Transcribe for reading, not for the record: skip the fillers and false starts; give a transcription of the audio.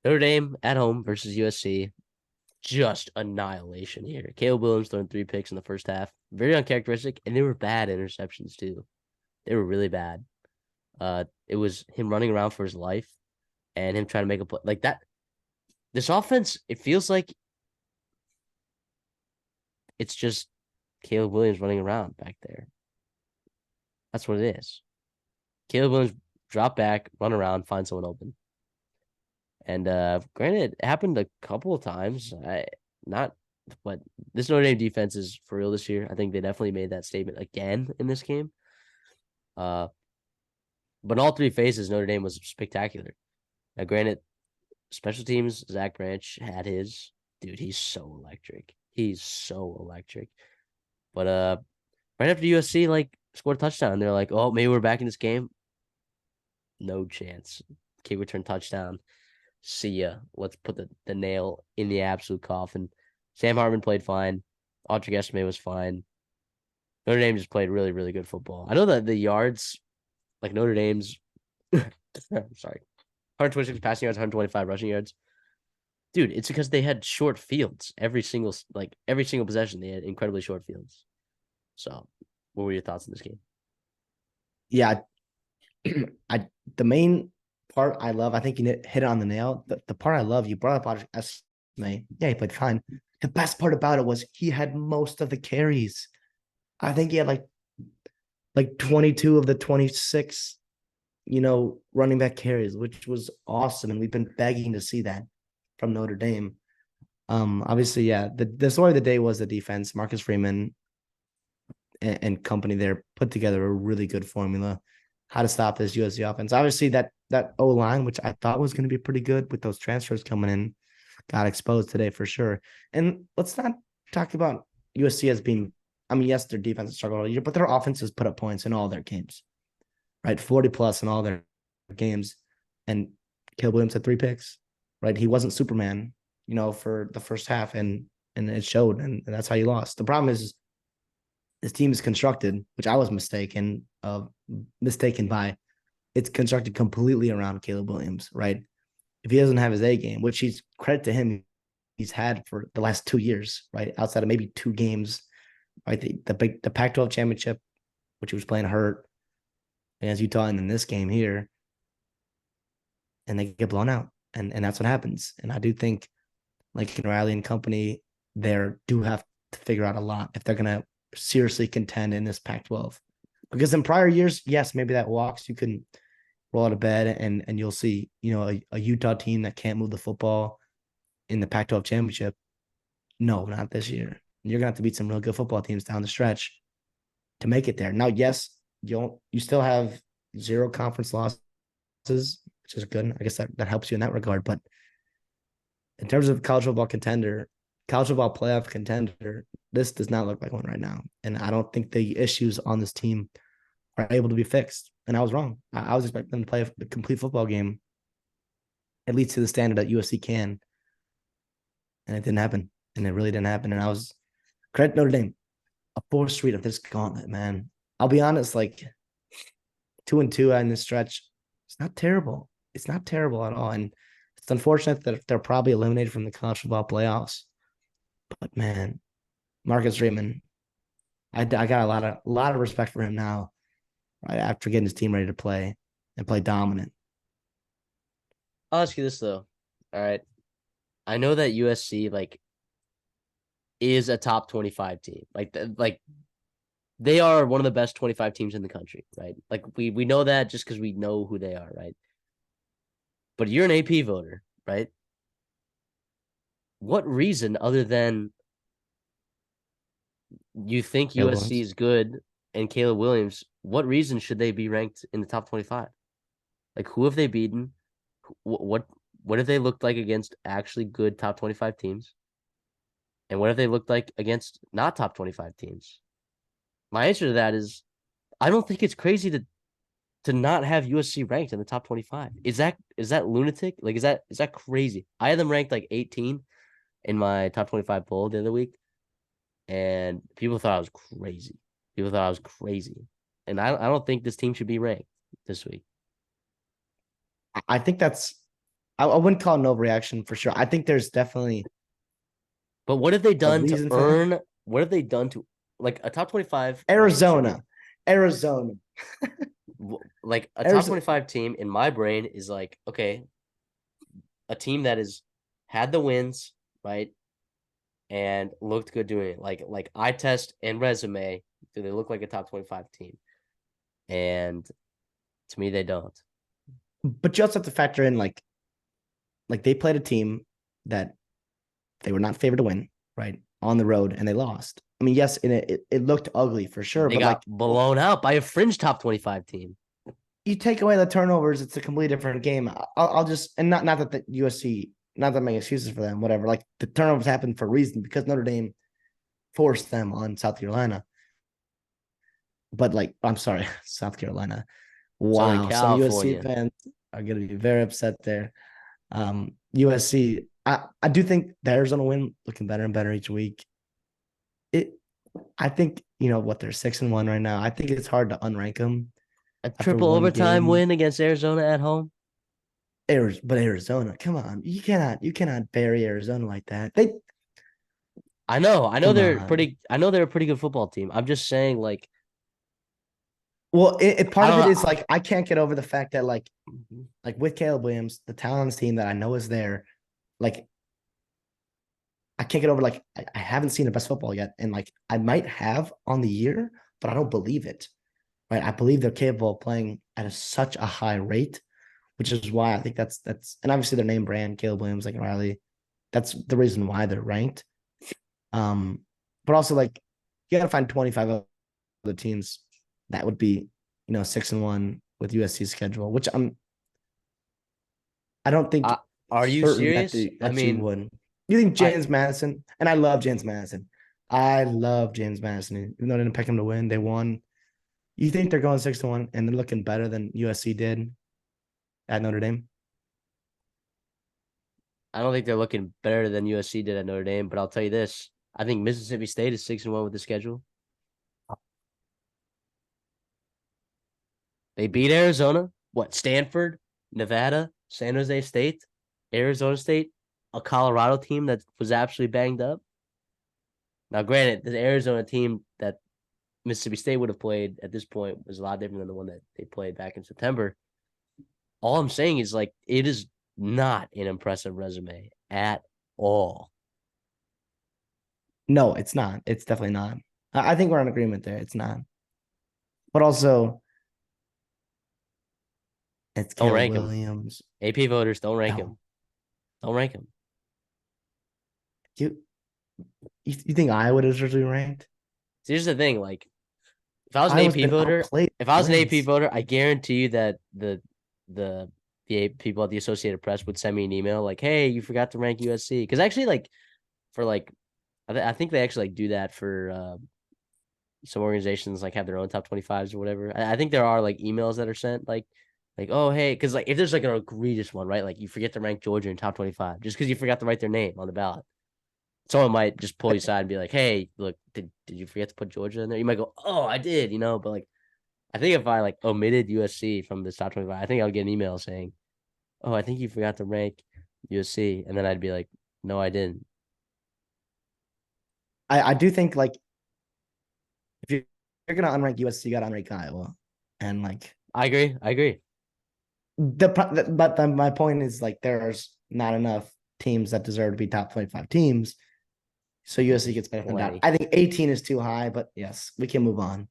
Notre Dame at home versus USC. Just annihilation here. Caleb Williams throwing 3 picks in the first half. Very uncharacteristic, and they were bad interceptions too. They were really bad. It was him running around for his life and him trying to make a play like that. This offense, it feels like it's just Caleb Williams running around back there. That's what it is. Caleb Williams drop back, run around, find someone open. And granted, it happened a couple of times. Not, but this Notre Dame defense is for real this year. I think they definitely made that statement again in this game. But in all 3 phases, Notre Dame was spectacular. Now, granted, special teams, Zach Branch had his. Dude, he's so electric. He's so electric. But right after USC scored a touchdown, they're like, oh, maybe we're back in this game. No chance. Kick return touchdown. See ya. Let's put the nail in the absolute coffin. Sam Hartman played fine. Audric Estime was fine. Notre Dame just played really, really good football. I know that the yards, like Notre Dame's, sorry, 126 passing yards, 125 rushing yards. Dude, it's because they had short fields. Every single possession, they had incredibly short fields. So, what were your thoughts on this game? Yeah, the main part I love, I think you hit it on the nail. The part I love, you brought up Estime. Yeah, he played fine. The best part about it was he had most of the carries. I think he had like 22 of the 26, running back carries, which was awesome. And we've been begging to see that from Notre Dame. Obviously, yeah, the story of the day was the defense. Marcus Freeman and company there put together a really good formula how to stop this USC offense. Obviously, that O-line, which I thought was going to be pretty good with those transfers coming in, got exposed today for sure. And let's not talk about USC as being, I mean, yes, their defense has struggled all year, but their offense has put up points in all their games, right? 40 plus in all their games. And Caleb Williams had 3 picks, right? He wasn't Superman, for the first half, and it showed, and that's how you lost. The problem is this team is constructed, which I was mistaken by. It's constructed completely around Caleb Williams, right? If he doesn't have his A game, which he's credit to him, he's had for the last 2 years, right? Outside of maybe 2 games, right? The Pac-12 championship, which he was playing hurt against Utah, and in this game here, and they get blown out, and that's what happens. And I do think, like Riley and company, there do have to figure out a lot if they're gonna seriously contend in this Pac-12. Because in prior years, yes, maybe that walks. You can roll out of bed and you'll see, a Utah team that can't move the football in the Pac-12 championship. No, not this year. You're gonna have to beat some real good football teams down the stretch to make it there. Now, yes, you still have 0 conference losses, which is good. I guess that helps you in that regard. But in terms of college football playoff contender, this does not look like one right now. And I don't think the issues on this team are able to be fixed. And I was wrong. I was expecting them to play a complete football game, at least to the standard that USC can. And it didn't happen. And it really didn't happen. And I was credit Notre Dame. A 4th street of this gauntlet, man. I'll be honest, 2-2 in this stretch, it's not terrible. It's not terrible at all. And it's unfortunate that they're probably eliminated from the college football playoffs. But man, Marcus Freeman, I got a lot of respect for him now, right after getting his team ready to play and play dominant. I'll ask you this though. All right. I know that USC is a top 25 team. They are one of the best 25 teams in the country, right? We know that just because we know who they are, right? But you're an AP voter, right? What reason other than you think USC is good and Caleb Williams, what reason should they be ranked in the top 25? Who have they beaten? What have they looked like against actually good top 25 teams? And what have they looked like against not top 25 teams? My answer to that is I don't think it's crazy to not have USC ranked in the top 25. Is that lunatic? Is that crazy? I had them ranked 18 in my top 25 poll the other week, and people thought I was crazy. And I don't think this team should be ranked this week. I think that's I wouldn't call it an overreaction for sure. I think there's definitely But what have they a done to reason for that. earn? What have they done to like a top 25? Arizona. Like a top Arizona. 25 team in my brain is like, okay, a team that has had the wins, right? And looked good doing it. Like eye test and resume, do they look like a top 25 team? And to me, they don't. But you also have to factor in like they played a team that they were not favored to win, right? On the road, and they lost. I mean, yes, it looked ugly for sure, They but got like blown out by a fringe top 25 team. you take away the turnovers, it's a completely different game. I'll just, and not that the USC, not that I'm making excuses for them, whatever. Like the turnovers happened for a reason because Notre Dame forced them on South Carolina. But like, I'm sorry, South Carolina. Southern Wow, some USC California. fans are going to be very upset there. USC, I do think the Arizona win looking better and better each week. I think what they're 6-1 right now. I think it's hard to unrank them A after triple one overtime game. win against Arizona at home. But Arizona, come on, you cannot bury Arizona like that. I know Come they're on. a pretty good football team. I'm just saying, like, Well, part I of it don't is like I can't get over the fact that like know. with Caleb Williams, the talent on this team that I know is there, like I can't get over like I haven't seen the best football yet, and like I might have on the year, but I don't believe it. Right? I believe they're capable of playing at such a high rate, which is why I think that's and obviously their name brand, Caleb Williams, like Riley. That's the reason why they're ranked. But also like you got to find 25 other teams that would be 6-1 with USC's schedule, which I don't think Are you certain that serious? I you mean, would. You think I James Madison, and I love James Madison. I love James Madison. Even though I didn't pick him to win, they won. You think they're going 6-1 and they're looking better than USC did at Notre Dame? I don't think they're looking better than USC did at Notre Dame, but I'll tell you this: I think Mississippi State is 6-1 with the schedule. They beat Arizona. What? Stanford, Nevada, San Jose State, Arizona State, a Colorado team that was absolutely banged up. Now, granted, the Arizona team that Mississippi State would have played at this point was a lot different than the one that they played back in September. All I'm saying is like it is not an impressive resume at all. No, it's not. It's definitely not. I think we're in agreement there. It's not. But also, it's Don't Caleb rank him. Williams. AP voters don't rank No. him. Don't rank him. You, you think Iowa deserves to be ranked? So here's the thing: like, if I was an Iowa's AP been voter, outplayed if I was an AP wins. voter, I guarantee you that the people at the Associated Press would send me an email like, "Hey, you forgot to rank USC." Because actually, like, for like, I think they actually like do that for some organizations like have their own top 25s or whatever. I think there are like emails that are sent like oh hey, because like if there's like an egregious one, right? Like you forget to rank Georgia in top 25 just because you forgot to write their name on the ballot. Someone might just pull you aside and be like, hey, look, did you forget to put Georgia in there? You might go, oh, I did, but like I think if I like omitted USC from this top 25, I think I would get an email saying, oh, I think you forgot to rank USC. And then I'd be like, no, I didn't. I do think like if you're gonna unrank USC, you gotta unrank Iowa, and like I agree. I agree. but my point is like there's not enough teams that deserve to be top 25 teams, so USC gets better than that. Plenty. I think 18 is too high, but yes, we can move on.